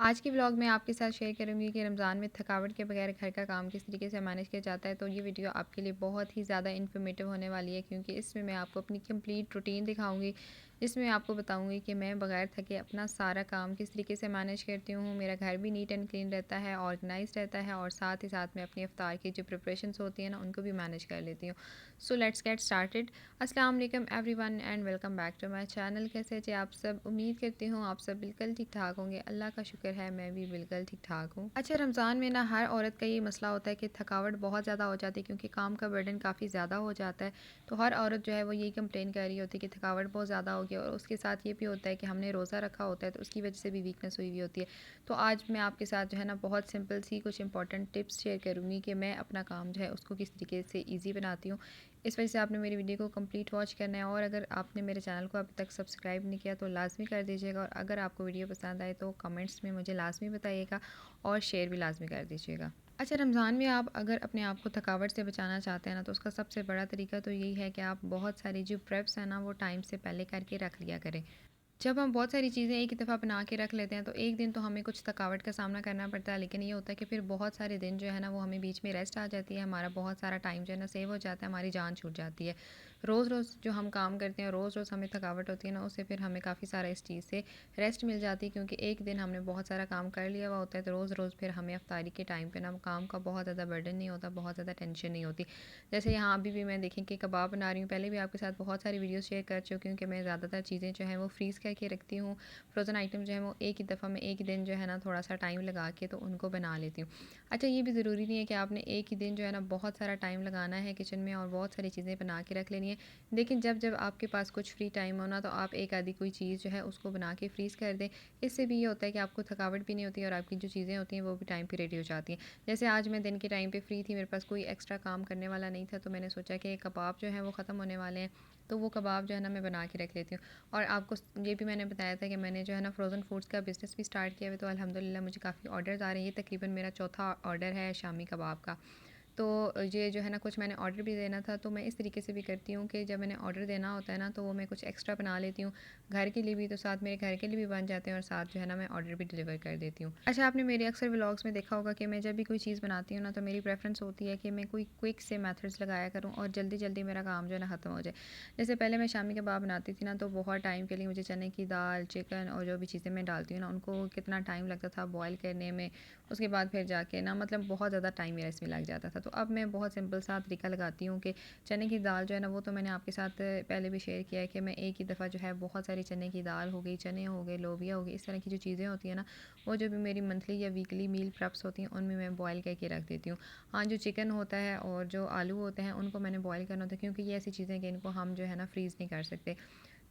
आज के व्लॉग में आपके साथ शेयर करूंगी कि रमज़ान में थकावट के बगैर घर का काम किस तरीके से मैनेज किया जाता है। तो ये वीडियो आपके लिए बहुत ही ज़्यादा इन्फॉर्मेटिव होने वाली है क्योंकि इसमें मैं आपको अपनी कंप्लीट रूटीन दिखाऊंगी, जिसमें आपको बताऊंगी कि मैं बगैर थके अपना सारा काम किस तरीके से मैनेज करती हूँ। मेरा घर भी नीट एंड क्लीन रहता है, ऑर्गेनाइज रहता है और साथ ही साथ मैं अपनी इफ्तार की जो प्रिपरेशंस होती हैं ना उनको भी मैनेज कर लेती हूँ। So let's get started. अस्सलाम वालेकुम everyone and welcome back to my channel. कैसे जी आप सब? उम्मीद करती हूँ आप सब बिल्कुल ठीक ठाक होंगे। अल्लाह का शुक्र है मैं भी बिल्कुल ठीक ठाक हूँ। अच्छा, रमज़ान में ना हर औरत का ये मसला होता है कि थकावट बहुत ज़्यादा हो जाती है क्योंकि काम का बर्डन काफ़ी ज़्यादा हो जाता है। तो हर औरत जो है वो यही कंप्लेन कर रही होती है कि थकावट बहुत ज़्यादा हो गई, और उसके साथ ये भी होता है कि हमने रोज़ा रखा होता है तो उसकी वजह से भी वीकनेस हुई हुई होती है। तो आज मैं आपके साथ जो है ना बहुत सिंपल सी कुछ इंपॉर्टेंट टिप्स शेयर करूँगी कि मैं अपना काम जो है उसको किस तरीके से ईजी बनाती हूँ। इस वजह से आपने मेरी वीडियो को कंप्लीट वॉच करना है, और अगर आपने मेरे चैनल को अभी तक सब्सक्राइब नहीं किया तो लाजमी कर दीजिएगा, और अगर आपको वीडियो पसंद आए तो कमेंट्स में मुझे लाजमी बताइएगा और शेयर भी लाजमी कर दीजिएगा। अच्छा, रमज़ान में आप अगर अपने आप को थकावट से बचाना चाहते हैं ना तो उसका सबसे बड़ा तरीका तो यही है कि आप बहुत सारी जो प्रेप्स हैं ना वो टाइम से पहले करके रख लिया करें। जब हम बहुत सारी चीज़ें एक ही दफ़ा बना के रख लेते हैं तो एक दिन तो हमें कुछ थकावट का सामना करना पड़ता है, लेकिन ये होता है कि फिर बहुत सारे दिन जो है ना वो हमें बीच में रेस्ट आ जाती है, हमारा बहुत सारा टाइम जो है ना सेव हो जाता है, हमारी जान छूट जाती है। रोज़ रोज़ जो हम काम करते हैं, रोज़ रोज़ हमें थकावट होती है ना, उससे फिर हमें काफ़ी सारा इस चीज़ से रेस्ट मिल जाती है क्योंकि एक दिन हमने बहुत सारा काम कर लिया हुआ होता है। तो रोज़ रोज़ फिर हमें अफ्तारी के टाइम पे ना काम का बहुत ज़्यादा बर्डन नहीं होता, बहुत ज़्यादा टेंशन नहीं होती। जैसे यहाँ अभी भी मैं देखें कि कबाब बना रही हूँ, पहले भी आपके साथ बहुत सारी वीडियोस शेयर कर चुकी हूँ कि मैं ज़्यादातर चीज़ें जो हैं वो फ्रीज़ करके रखती हूँ। फ्रोज़न आइटम जो है वो एक ही दफ़ा में एक ही दिन जो है ना थोड़ा सा टाइम लगा के तो उनको बना लेती हूँ। अच्छा, ये भी ज़रूरी नहीं है कि आपने एक ही दिन जो है ना बहुत सारा टाइम लगाना है किचन में और बहुत सारी चीज़ें बना के रख लेनी है। लेकिन जब जब आपके पास कुछ फ्री टाइम हो ना तो आप एक आधी कोई चीज़ जो है उसको बना के फ्रीज़ कर दें। इससे भी ये होता है कि आपको थकावट भी नहीं होती और आपकी जो चीज़ें होती हैं वो भी टाइम पे रेडी हो जाती हैं। जैसे आज मैं दिन के टाइम पे फ्री थी, मेरे पास कोई एक्स्ट्रा काम करने वाला नहीं था, तो मैंने सोचा कि कबाब जो है वो ख़त्म होने वाले हैं, तो वो कबाब जो है ना मैं बना के रख लेती हूँ। और आपको ये भी मैंने बताया था कि मैंने जो है ना फ्रोज़न फूड्स का बिज़नेस भी स्टार्ट किया हुआ है, तो अल्हम्दुलिल्लाह मुझे काफ़ी ऑर्डर्स आ रहे हैं। ये तकरीबन मेरा चौथा ऑर्डर है शामी कबाब का। तो ये जो है ना कुछ मैंने ऑर्डर भी देना था, तो मैं इस तरीके से भी करती हूँ कि जब मैंने ऑर्डर देना होता है ना तो वो मैं कुछ एक्स्ट्रा बना लेती हूँ घर के लिए भी, तो साथ मेरे घर के लिए भी बन जाते हैं और साथ जो है ना मैं ऑर्डर भी डिलीवर कर देती हूँ। अच्छा, आपने मेरे अक्सर व्लॉग्स में देखा होगा कि मैं जब भी कोई चीज़ बनाती हूँ ना तो मेरी प्रेफरेंस होती है कि मैं कोई क्विक से मेथड्स लगाया करूँ और जल्दी जल्दी मेरा काम जो है ना ख़त्म हो जाए। जैसे पहले मैं शामी कबाब बनाती थी ना तो बहुत टाइम के लिए मुझे चने की दाल, चिकन और जो भी चीज़ें मैं डालती हूँ ना उनको कितना टाइम लगता था बॉयल करने में, उसके बाद फिर जाके ना मतलब बहुत ज़्यादा टाइम मेरा इसमें लग जाता था। तो अब मैं बहुत सिंपल सा तरीका लगाती हूँ कि चने की दाल जो है ना वो तो मैंने आपके साथ पहले भी शेयर किया है कि मैं एक ही दफ़ा जो है बहुत सारी चने की दाल हो गई, चने हो गए, लोबिया हो गई, इस तरह की जो चीज़ें होती हैं ना वो जो भी मेरी मंथली या वीकली मील प्रेप्स होती हैं उनमें मैं बॉयल करके रख देती हूँ। हाँ, जो चिकन होता है और जो आलू होते हैं उनको मैंने बॉयल करना होता है क्योंकि ये ऐसी चीज़ें हैं कि इनको हम जो है ना फ्रीज़ नहीं कर सकते।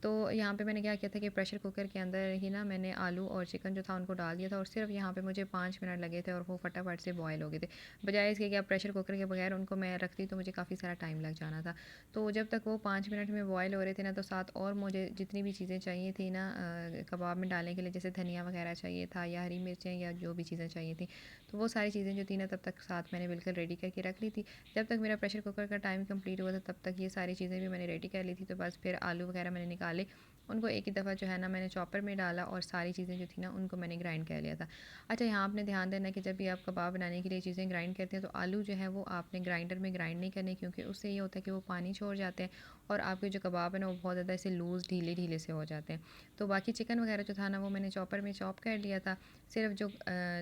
तो यहाँ पे मैंने क्या किया था कि प्रेशर कुकर के अंदर ही ना मैंने आलू और चिकन जो था उनको डाल दिया था, और सिर्फ यहाँ पे मुझे 5 मिनट लगे थे और वो फटाफट से बॉयल हो गए थे। बजाय इसके कि आप प्रेशर कुकर के बगैर उनको मैं रखती तो मुझे काफ़ी सारा टाइम लग जाना था। तो जब तक वो 5 मिनट में बॉयल हो रहे थे ना तो साथ और मुझे जितनी भी चीज़ें चाहिए थी ना कबाब में डालने के लिए, जैसे धनिया वगैरह चाहिए था या हरी मिर्चें या जो भी चीज़ें चाहिए थी, तो वो सारी चीज़ें जो थी ना तब तक साथ मैंने बिल्कुल रेडी करके रख ली थी। जब तक मेरा प्रेशर कुकर का टाइम कंप्लीट हुआ था तब तक ये सारी चीज़ें भी मैंने रेडी कर ली थी। तो बस फिर आलू वगैरह मैंने निकाले, उनको एक ही दफ़ा जो है ना मैंने चॉपर में डाला और सारी चीज़ें जो थी ना उनको मैंने ग्राइंड कर लिया था। अच्छा, यहाँ आपने ध्यान देना कि जब भी आप कबाब बनाने के लिए चीज़ें ग्राइंड करते हैं तो आलू जो है वो आपने ग्राइंडर में ग्राइंड नहीं करने, क्योंकि उससे ये होता है कि वो पानी छोड़ जाते हैं और आपके जो कबाब है ना वो बहुत ज़्यादा ऐसे लूज़ ढीले ढीले से हो जाते हैं। तो बाकी चिकन वगैरह जो था ना वो मैंने चॉपर में चॉप कर लिया था। सिर्फ जो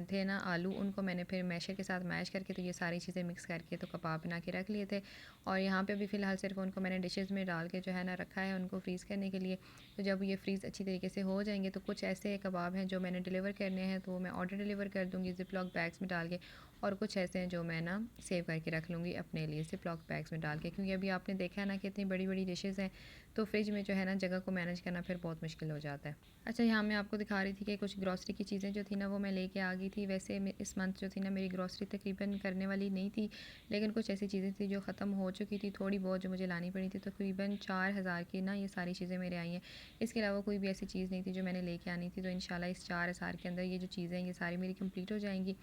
थे ना आलू उनको मैंने फिर मैशर के साथ मैश करके तो ये सारी चीज़ें मिक्स करके तो कबाब बना के रख लिए थे। और यहाँ पे भी फ़िलहाल सिर्फ उनको मैंने डिशेज़ में डाल के जो है ना रखा है उनको फ्रीज़ करने के लिए। तो जब ये फ्रीज़ अच्छी तरीके से हो जाएंगे तो कुछ ऐसे कबाब हैं जो मैंने डिलीवर करने हैं तो मैं ऑर्डर डिलीवर कर दूँगी ज़िप-लॉक बैग्स में डाल के, और कुछ ऐसे हैं जो मैं ना सेव करके रख लूँगी अपने लिए ज़िप-लॉक बैग्स में डाल के, क्योंकि अभी आपने देखा है ना कि इतनी बड़ी बड़ी डिशेज़ हैं तो फ्रिज में जो है ना जगह को मैनेज करना फिर बहुत मुश्किल हो जाता है। अच्छा, यहाँ मैं आपको दिखा रही थी कि कुछ ग्रॉसरी की चीज़ें जो थी ना वो मैं लेके आ गई थी। वैसे इस मंथ जो थी ना मेरी ग्रॉसरी तकरीबन करने वाली नहीं थी, लेकिन कुछ ऐसी चीज़ें थी जो ख़त्म हो चुकी थी, थोड़ी बहुत जो मुझे लानी पड़ी थी, तो तकरीबन 4000 की ना ये सारी चीज़ें मेरे आई हैं। इसके अलावा कोई भी ऐसी चीज़ नहीं थी जो मैंने लेके आनी थी, तो इंशाल्लाह इस 4000 के अंदर ये जो चीज़ें हैं ये सारी मेरी कंप्लीट हो जाएंगी।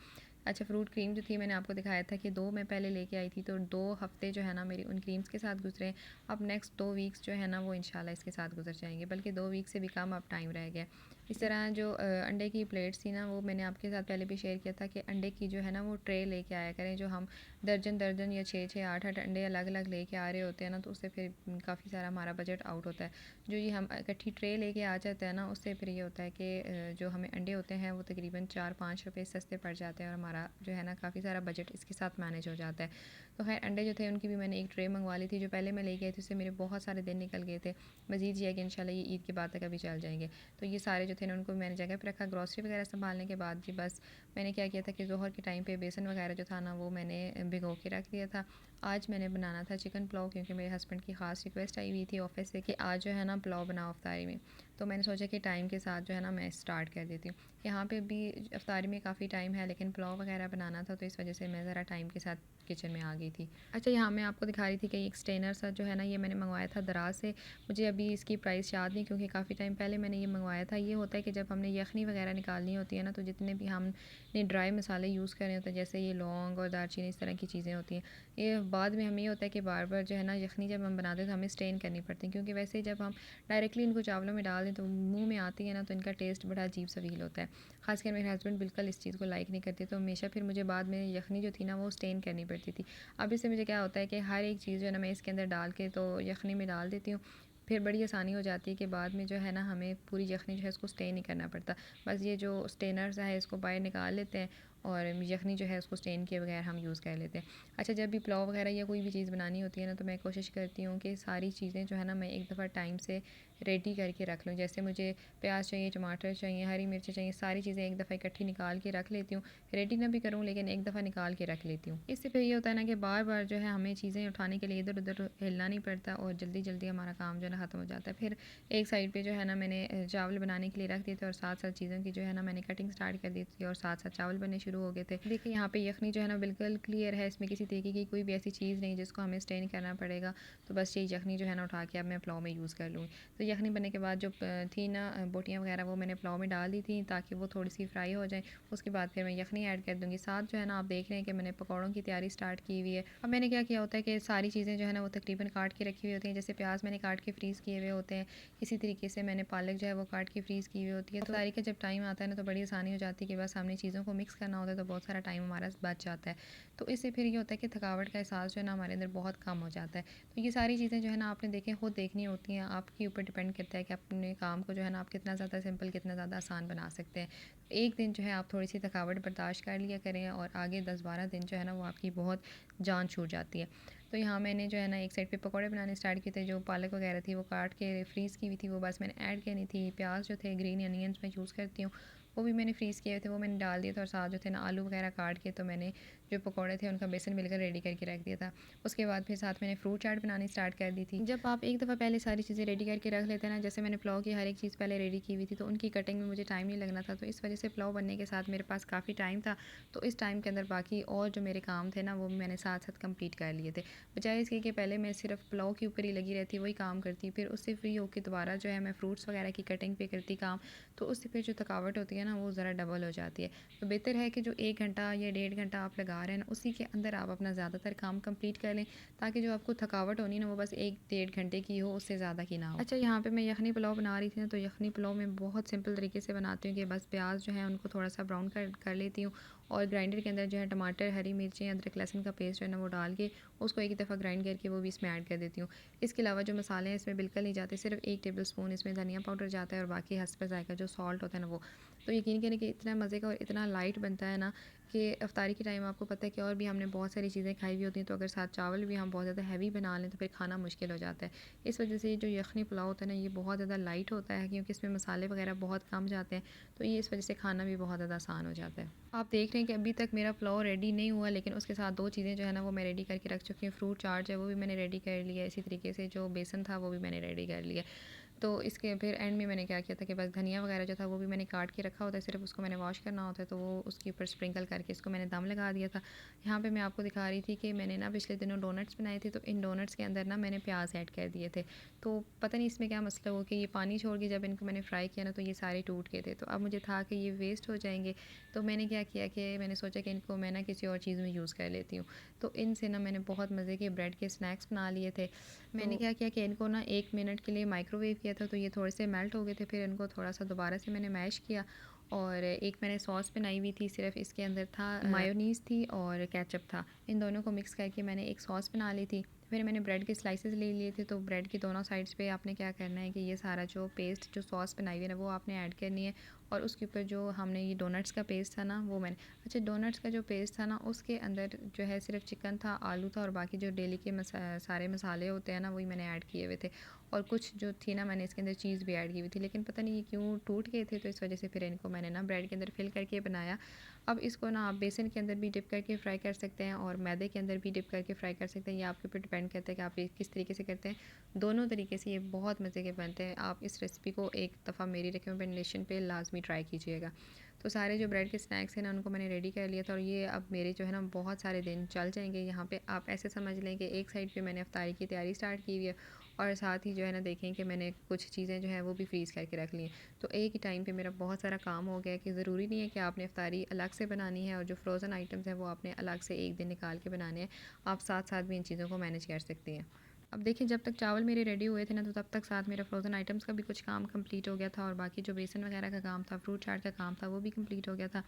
अच्छा, फ्रूट क्रीम जो थी मैंने आपको दिखाया था कि 2 मैं पहले लेके आई थी, तो 2 हफ़्ते जो है ना मेरी उन क्रीम्स के साथ गुजरे। अब नेक्स्ट 2 वीक्स जो है ना वो इंशाल्लाह इसके साथ गुजर जाएंगे, बल्कि 2 वीक से भी कम अब टाइम रह गया। इस तरह जो अंडे की प्लेट्स थी ना, वो मैंने आपके साथ पहले भी शेयर किया था कि अंडे की जो है ना वो ट्रे लेके आया करें। जो हम दर्जन दर्जन या 6-6 8-8 अंडे अलग अलग लेके आ रहे होते हैं ना, तो उससे फिर काफ़ी सारा हमारा बजट आउट होता है। जो ये हम इकट्ठी ट्रे लेके आ जाते हैं ना, उससे फिर ये होता है कि जो हमें अंडे होते हैं वो तकरीबन 4-5 रुपये सस्ते पड़ जाते हैं और हमारा जो है ना काफ़ी सारा बजट इसके साथ मैनेज हो जाता है। तो खैर अंडे जो थे उनकी भी मैंने एक ट्रे मंगवा ली थी। जो पहले मैं लेके आई थी उससे मेरे बहुत सारे दिन निकल गए थे। मज़ीद ये है कि इंशाल्लाह ये ईद के बाद तक अभी चल जाएंगे। तो ये सारे जो थे ना उनको मैंने जगह पर रखा। ग्रॉसरी वगैरह संभालने के बाद जी बस मैंने क्या किया था कि ज़ोहर के टाइम पे बेसन वगैरह जो था ना वो मैंने भिगो के रख दिया था। आज मैंने बनाना था चिकन पुलाव, क्योंकि मेरे हस्बैंड की ख़ास रिक्वेस्ट आई हुई थी ऑफ़िस से कि आज जो है ना पुलाव बनाओ अफ्तारी में। तो मैंने सोचा कि टाइम के साथ जो है ना मैं स्टार्ट कर देती हूँ। यहाँ पे भी अफ्तारी में काफ़ी टाइम है, लेकिन पुलाव वगैरह बनाना था, तो इस वजह से मैं ज़रा टाइम के साथ किचन में आ गई थी। अच्छा, यहाँ मैं आपको दिखा रही थी कि एक स्ट्रेनर सा जो है ना ये मैंने मंगवाया था दराज से। मुझे अभी इसकी प्राइस याद नहीं, क्योंकि काफ़ी टाइम पहले मैंने ये मंगवाया था। ये होता है कि जब हमने यखनी वगैरह निकालनी होती है ना, तो जितने भी हमने ड्राई मसाले यूज़ करे होते हैं, जैसे ये लौंग और दालचीनी, इस तरह की चीज़ें होती हैं, ये बाद में हमें ये होता है कि बार बार जो है ना यखनी जब हम बनाते हैं तो हमें स्ट्रेन करनी पड़ती है, क्योंकि वैसे ही जब हम डायरेक्टली इनको चावलों में डाल दें तो मुंह में आती है ना, तो इनका टेस्ट बड़ा अजीब सा फील होता है। ख़ासकर मेरे हस्बैंड बिल्कुल इस चीज़ को लाइक नहीं करते, तो हमेशा फिर मुझे बाद में यखनी जो थी ना वो स्टेन करनी पड़ती थी। अब इससे मुझे क्या होता है कि हर एक चीज़ जो है ना मैं इसके अंदर डाल के तो यखनी में डाल देती हूँ। फिर बड़ी आसानी हो जाती है कि बाद में जो है ना हमें पूरी यखनी जो है उसको स्टेन नहीं करना पड़ता। बस ये जो स्टेनर्स है इसको बाहर निकाल लेते हैं और यखनी जो है उसको स्टेन किए बगैर हम यूज़ कर लेते हैं। अच्छा, जब भी पुलाव वगैरह या कोई भी चीज़ बनानी होती है ना, तो मैं कोशिश करती हूँ कि सारी चीज़ें जो है ना मैं एक दफ़ा टाइम से रेडी करके रख लूँ। जैसे मुझे प्याज चाहिए, टमाटर चाहिए, हरी मिर्च चाहिए, सारी चीज़ें एक दफ़ा इकट्ठी निकाल के रख लेती हूँ। रेडी ना भी करूँ, लेकिन एक दफ़ा निकाल के रख लेती हूँ। इससे फिर ये होता है ना कि बार बार जो है हमें चीज़ें उठाने के लिए इधर उधर हिलना नहीं पड़ता और जल्दी जल्दी हमारा काम जो है ना ख़त्म हो जाता है। फिर एक साइड पे जो है ना मैंने चावल बनाने के लिए रख दिए थे और साथ साथ चीज़ों की जो है ना मैंने कटिंग स्टार्ट कर दी थी और साथ साथ चावल बनने शुरू हो गए थे। देखिए यहाँ पे यखनी जो है ना बिल्कुल क्लियर है, इसमें किसी तरीके की कोई भी ऐसी चीज़ नहीं जिसको हमें स्टेन करना पड़ेगा। तो बस ये यखनी जो है ना उठा के अब मैं पुलाव में यूज़ कर लूँगी। तो यखनी बनने के बाद जो थी ना बोटियाँ वगैरह, वो मैंने पुलाव में डाल दी थी ताकि वो थोड़ी सी फ्राई हो जाए। उसके बाद फिर मैं यखनी ऐड कर दूँगी। साथ जो है ना आप देख रहे हैं कि मैंने पकौड़ों की तैयारी स्टार्ट की हुई है। अब मैंने क्या किया होता है कि सारी चीज़ें जो है ना वो तकरीबन काट के रखी हुई होती हैं। जैसे प्याज मैंने काट के फ्रीज़ किए हुए होते हैं, इसी तरीके से मैंने पालक जो है वो काट के फ्रीज़ की हुई होती है। तो इफ्तारी का जब टाइम आता है ना, तो बड़ी आसानी हो जाती है कि बस हमने चीज़ों को मिक्स करना होता है, तो बहुत सारा टाइम हमारा बच जाता है। तो इससे फिर ये होता है कि थकावट का एहसास जो है ना हमारे अंदर बहुत कम हो जाता है। तो ये सारी चीज़ें जो है ना आपने देखें खुद देखनी होती हैं, आपके ऊपर डिपेंड करता है कि अपने काम को जो है ना आप कितना ज़्यादा सिंपल, कितना ज़्यादा आसान बना सकते हैं। एक दिन जो है आप थोड़ी सी थकावट बर्दाश्त कर लिया करें और आगे 10-12 दिन जो है ना वो आपकी बहुत जान छूट जाती है। तो यहाँ मैंने जो है ना एक साइड पे पकौड़े बनाने स्टार्ट किए थे। जो पालक वगैरह थी वो काट के फ्रीज़ की हुई थी, वो बस मैंने ऐड करनी थी। प्याज जो थे ग्रीन अनियंस मैं यूज़ करती हूँ, वो भी मैंने फ्रीज़ किए हुए थे, वो मैंने डाल दिया था। और साथ जो थे ना आलू वगैरह काट के तो मैंने जो पकौड़े थे उनका बेसन मिलकर रेडी करके रख दिया था। उसके बाद फिर साथ मैंने फ्रूट चाट बनानी स्टार्ट कर दी थी। जब आप एक दफ़ा पहले सारी चीज़ें रेडी करके रख लेते हैं ना, जैसे मैंने पुलाव की हर एक चीज़ पहले रेडी की हुई थी, तो उनकी कटिंग में मुझे टाइम नहीं लगना था। तो इस वजह से पुलाव बनने के साथ मेरे पास काफ़ी टाइम था। तो इस टाइम के अंदर बाकी और जो मेरे काम थे ना वो मैंने साथ साथ कंप्लीट कर लिए थे, बजाय इसके कि पहले मैं सिर्फ पुलाव के ऊपर ही लगी रहती, वही काम करती, फिर उससे फ्री होकर दोबारा जो है मैं फ्रूट्स वगैरह की कटिंग पे करती काम। तो उससे फिर जो थकावट होती है ना वो ज़रा डबल हो जाती है। तो बेहतर है कि जो 1 घंटा या 1.5 घंटा आप लगा रहे हैं ना, उसी के अंदर आप अपना ज़्यादातर काम कंप्लीट कर लें, ताकि जो आपको थकावट होनी ना वो बस 1-1.5 घंटे की हो, उससे ज़्यादा की ना हो। अच्छा, यहाँ पे मैं यखनी पुलाव बना रही थी ना, तो यखनी पुलाव मैं बहुत सिंपल तरीके से बनाती हूँ कि बस प्याज जो है उनको थोड़ा सा ब्राउन कर लेती हूँ और ग्राइंडर के अंदर जो है टमाटर, हरी मिर्चें, अदरक लहसुन का पेस्ट जो है ना वो डाल के उसको एक दफ़ा ग्राइंड करके वो भी इसमें ऐड कर देती हूँ। इसके अलावा जो मसाले हैं इसमें बिल्कुल नहीं जाते, सिर्फ 1 टेबल स्पून इसमें धनिया पाउडर जाता है और बाकी हस्ब ज़ायक़ा जो सॉल्ट होता है ना वो। तो यकीन करें कि इतना मज़े का और इतना लाइट बनता है ना कि इफ्तारी के टाइम आपको पता है कि और भी हमने बहुत सारी चीज़ें खाई हुई होती हैं, तो अगर साथ चावल भी हम बहुत ज़्यादा हैवी बना लें तो फिर खाना मुश्किल हो जाता है। इस वजह से जो यखनी पुलाव होता है ना ये बहुत ज़्यादा लाइट होता है, क्योंकि इसमें मसाले वगैरह बहुत कम जाते हैं। तो ये इस वजह से खाना भी बहुत ज़्यादा आसान हो जाता है। आप देख रहे हैं कि अभी तक मेरा पुलाव रेडी नहीं हुआ, लेकिन उसके साथ 2 चीज़ें जो है ना वो मैं रेडी करके रख चुकी हूँ। फ्रूट चाट जो है वो भी मैंने रेडी कर लिया है, इसी तरीके से जो बेसन था वो भी मैंने रेडी कर लिया। तो इसके फिर एंड में मैंने क्या किया था कि बस धनिया वगैरह जो था वो भी मैंने काट के रखा होता है, सिर्फ उसको मैंने वॉश करना होता है, तो वो उसके ऊपर स्प्रिंकल करके इसको मैंने दम लगा दिया था। यहाँ पे मैं आपको दिखा रही थी कि मैंने ना पिछले दिनों डोनट्स बनाए थे, तो इन डोनट्स के अंदर ना मैंने प्याज ऐड कर दिए थे। तो पता नहीं इसमें क्या मसला हुआ कि ये पानी छोड़ के जब इनको मैंने फ्राई किया ना तो ये सारे टूट गए थे। तो अब मुझे था कि ये वेस्ट हो जाएंगे, तो मैंने क्या किया कि मैंने सोचा कि इनको मैं ना किसी और चीज़ में यूज़ कर लेती हूँ। तो इनसे ना मैंने बहुत मज़े के ब्रेड के स्नैक्स बना लिए थे। मैंने क्या किया कि इनको ना 1 मिनट के लिए माइक्रोवेव किया किया था तो ये थोड़े से मेल्ट हो गए थे। फिर इनको थोड़ा सा दोबारा से मैंने मैश किया और एक मैंने सॉस बनाई हुई थी, सिर्फ इसके अंदर था मायोनीज़ थी और केचप था। इन दोनों को मिक्स करके मैंने एक सॉस बना ली थी। फिर मैंने ब्रेड के स्लाइसेस ले लिए थे, तो ब्रेड की दोनों साइड्स पे आपने क्या करना है कि ये सारा जो पेस्ट जो सॉस बनाई हुई है ना वो आपने ऐड करनी है और उसके ऊपर जो हमने ये डोनट्स का पेस्ट था ना वो मैंने अच्छा डोनट्स का जो पेस्ट था ना उसके अंदर जो है सिर्फ चिकन था, आलू था और बाकी जो डेली के सारे मसाले होते हैं ना वही मैंने ऐड किए हुए थे और कुछ जो थी ना मैंने इसके अंदर चीज़ भी ऐड की हुई थी, लेकिन पता नहीं ये क्यों टूट गए थे, तो इस वजह से फिर इनको मैंने ना ब्रेड के अंदर फिल करके बनाया। अब इसको ना आप बेसन के अंदर भी डिप करके फ्राई कर सकते हैं और मैदे के अंदर भी डिप करके फ्राई कर सकते हैं, ये आपके ऊपर डिपेंड करता है कि आप ये किस तरीके से करते हैं। दोनों तरीके से ये बहुत मज़े के बनते हैं। आप इस रेसिपी को एक दफ़ा मेरी रिकमेंडेशन पे लाजमी ट्राई कीजिएगा। तो सारे जो ब्रेड के स्नैक्स हैं ना उनको मैंने रेडी कर लिया था और ये अब मेरे जो है ना बहुत सारे दिन चल जाएंगे। यहाँ पे आप ऐसे समझ लें कि एक साइड पे मैंने इफ्तारी की तैयारी स्टार्ट की हुई है और साथ ही जो है ना देखें कि मैंने कुछ चीज़ें जो है वो भी फ्रीज़ करके रख ली हैं। तो एक ही टाइम पे मेरा बहुत सारा काम हो गया कि ज़रूरी नहीं है कि आपने इफ्तारी अलग से बनानी है और जो फ्रोज़न आइटम्स हैं वो आपने अलग से एक दिन निकाल के बनाने हैं। आप साथ साथ भी इन चीज़ों को मैनेज कर सकती हैं। अब देखिए जब तक चावल मेरे रेडी हुए थे ना तो तब तक साथ मेरा फ्रोज़न आइटम्स का भी कुछ काम कंप्लीट हो गया था और बाकी जो बेसन वगैरह का काम था, फ्रूट चाट का काम था वो भी कंप्लीट हो गया था।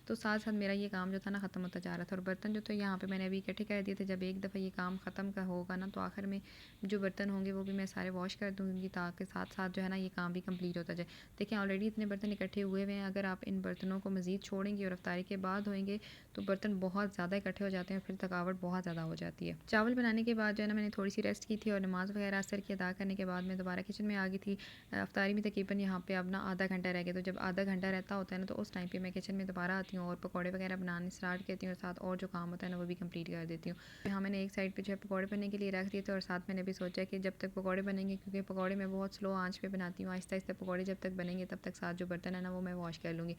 तो साथ साथ मेरा ये काम जो था ना ख़त्म होता जा रहा था और बर्तन जो थे यहाँ पे मैंने अभी इकट्ठे कर दिए थे। जब एक दफ़ा ये काम ख़त्म का होगा ना तो आखिर में जो बर्तन होंगे वो भी मैं सारे वॉश कर दूँगी ताकि साथ साथ जो है ना ये काम भी कंप्लीट होता जाए। देखिए ऑलरेडी इतने बर्तन इकट्ठे हुए हुए हैं, अगर आप इन बर्तनों को मज़ीद छोड़ेंगे और इफ्तारी के बाद धोएंगे तो बर्तन बहुत ज़्यादा इकट्ठे हो जाते हैं, फिर थकावट बहुत ज़्यादा हो जाती है। चावल बनाने के बाद जो है ना मैंने थोड़ी सी रेस्ट की थी और नमाज़ वगैरह असर की अदा करने के बाद मैं दोबारा किचन में आ गई थी। इफ्तारी में तकरीबन यहाँ पे अब ना आधा घंटा रह गया, तो जब आधा घंटा रहता होता है ना तो उस टाइम पे मैं किचन में दोबारा आती हूँ और पकौड़े वगैरह बनाने स्टार्ट करती हूँ और साथ और जो काम होता है ना वो भी कंप्लीट कर देती हूँ। यहाँ मैंने एक साइड पे जो है पकौड़े बनने के लिए रख दिए थे और साथ मैंने भी सोचा कि जब तक पकौड़े बनेंगे, क्योंकि पकौड़े मैं बहुत स्लो आंच पे बनाती हूँ, आहिस्ता आहिस्ता पकौड़े जब तक बनेंगे तब तक साथ जो बर्तन है ना वो मैं वॉश कर लूँगी।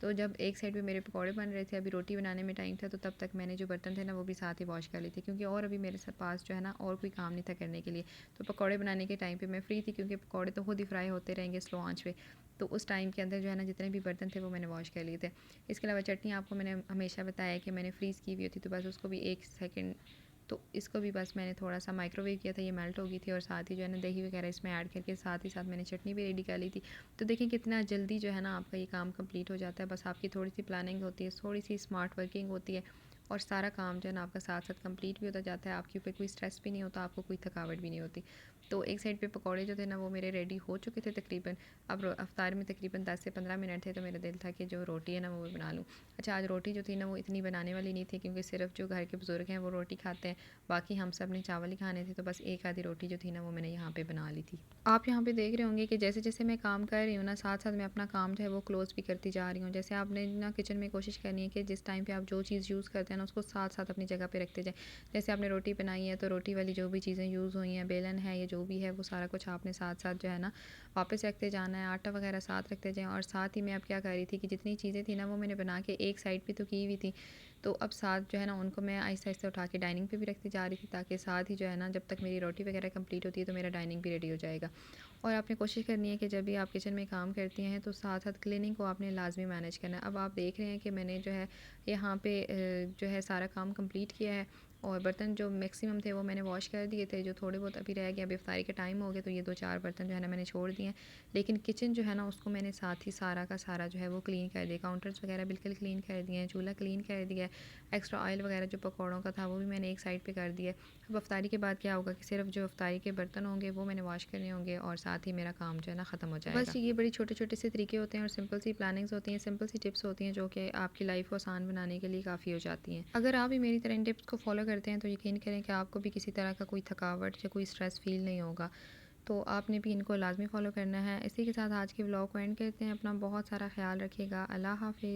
तो जब एक साइड पे मेरे पकौड़े बन रहे थे, अभी रोटी बनाने में टाइम था, तो तब तक मैंने जो बर्तन थे ना वो भी साथ ही वॉश कर लिए थे, क्योंकि और अभी मेरे पास जो है ना और कोई काम नहीं था करने के लिए। तो पकौड़े बनाने के टाइम पे मैं फ्री थी, क्योंकि पकौड़े तो खुद ही फ्राई होते रहेंगे स्लो आंच पे। तो उस टाइम के अंदर जो है ना जितने भी बर्तन थे वो मैंने वॉश कर लिए थे। इसके अलावा चटनी आपको मैंने हमेशा बताया कि मैंने फ्रीज़ की हुई होती, तो बस उसको भी 1 सेकंड, तो इसको भी बस मैंने थोड़ा सा माइक्रोवेव किया था, ये मेल्ट हो गई थी और साथ ही जो है ना दही वगैरह इसमें ऐड करके साथ ही साथ मैंने चटनी भी रेडी कर ली थी। तो देखिए कितना जल्दी जो है ना आपका ये काम कंप्लीट हो जाता है, बस आपकी थोड़ी सी प्लानिंग होती है, थोड़ी सी स्मार्ट वर्किंग होती है और सारा काम जो है ना आपका साथ साथ कंप्लीट भी होता जाता है। आपके ऊपर कोई स्ट्रेस भी नहीं होता, आपको कोई थकावट भी नहीं होती। तो एक साइड पे पकौड़े जो थे ना वो मेरे रेडी हो चुके थे तकरीबन। अब अफ्तार में तकरीबन 10 से 15 मिनट थे, तो मेरा दिल था कि जो रोटी है ना वो बना लूँ। अच्छा आज रोटी जो थी ना वो इतनी बनाने वाली नहीं थी, क्योंकि सिर्फ जो घर के बुज़ुर्ग हैं वो रोटी खाते हैं, बाकी हम सब ने चावल ही खाने थे, तो बस एक आधी रोटी जो थी ना वो मैंने यहाँ पे बना ली थी। आप यहाँ पे देख रहे होंगे कि जैसे जैसे मैं काम कर रही हूँ ना साथ साथ मैं अपना काम जो है वो क्लोज़ भी करती जा रही हूँ। जैसे आपने ना किचन में कोशिश करनी है कि जिस टाइम पे आप जो चीज़ यूज़ करते हैं ना उसको साथ साथ अपनी जगह पे रखते जाएँ। जैसे आपने रोटी बनाई है तो रोटी वाली जो भी चीज़ें यूज़ हुई हैं, बेलन है या जो भी है, वो सारा कुछ आपने साथ साथ जो है ना वापस रखते जाना है, आटा वगैरह साथ रखते जाएँ। और साथ ही मैं अब क्या कर रही थी कि जितनी चीज़ें थी ना वो मैंने बना के एक साइड पे तो की हुई थी, तो अब साथ जो है ना उनको मैं आहिस्ता आहिस्ता उठा के डाइनिंग पे भी रखती जा रही थी, ताकि साथ ही जो है ना जब तक मेरी रोटी वगैरह कंप्लीट होती है तो मेरा डाइनिंग भी रेडी हो जाएगा। और आपने कोशिश करनी है कि जब भी आप किचन में काम करती हैं तो साथ साथ क्लीनिंग को आपने लाजमी मैनेज करना है। अब आप देख रहे हैं कि मैंने जो है यहाँ पे जो है सारा काम कंप्लीट किया है और बर्तन जो मैक्सिमम थे वो मैंने वॉश कर दिए थे, जो थोड़े बहुत अभी रह गए, अभी इफ्तारी का टाइम हो गया तो ये 2-4 बर्तन जो है ना मैंने छोड़ दिए हैं। लेकिन किचन जो है ना उसको मैंने साथ ही सारा का सारा जो है वो क्लीन कर दिया, काउंटर्स वगैरह बिल्कुल क्लीन कर दिए हैं, चूल्हा क्लीन कर दिया है, एक्स्ट्रा ऑयल वगैरह जो पकौड़ों का था वो भी मैंने एक साइड पर कर दिया है। अब इफ्तारी के बाद क्या होगा कि सिर्फ जो इफ्तारी के बर्तन होंगे वो मैंने वॉश करने होंगे और साथ ही मेरा काम जो है ना ख़त्म हो जाएगा। बस ये बड़ी छोटे-छोटे से तरीके होते हैं और सिंपल सी प्लानिंग्स होती हैं, सिंपल सी टिप्स होती हैं जो कि आपकी लाइफ को आसान बनाने के लिए काफ़ी हो जाती हैं। अगर आप भी मेरी तरह इन टिप्स को फॉलो करते हैं तो यकीन करें कि आपको भी किसी तरह का कोई थकावट या कोई स्ट्रेस फ़ील नहीं होगा। तो आपने भी इनको लाज़मी फ़ॉलो करना है। इसी के साथ आज के व्लॉग को एंड करते हैं। अपना बहुत सारा ख़्याल रखिएगा। अल्लाह हाफ़िज़।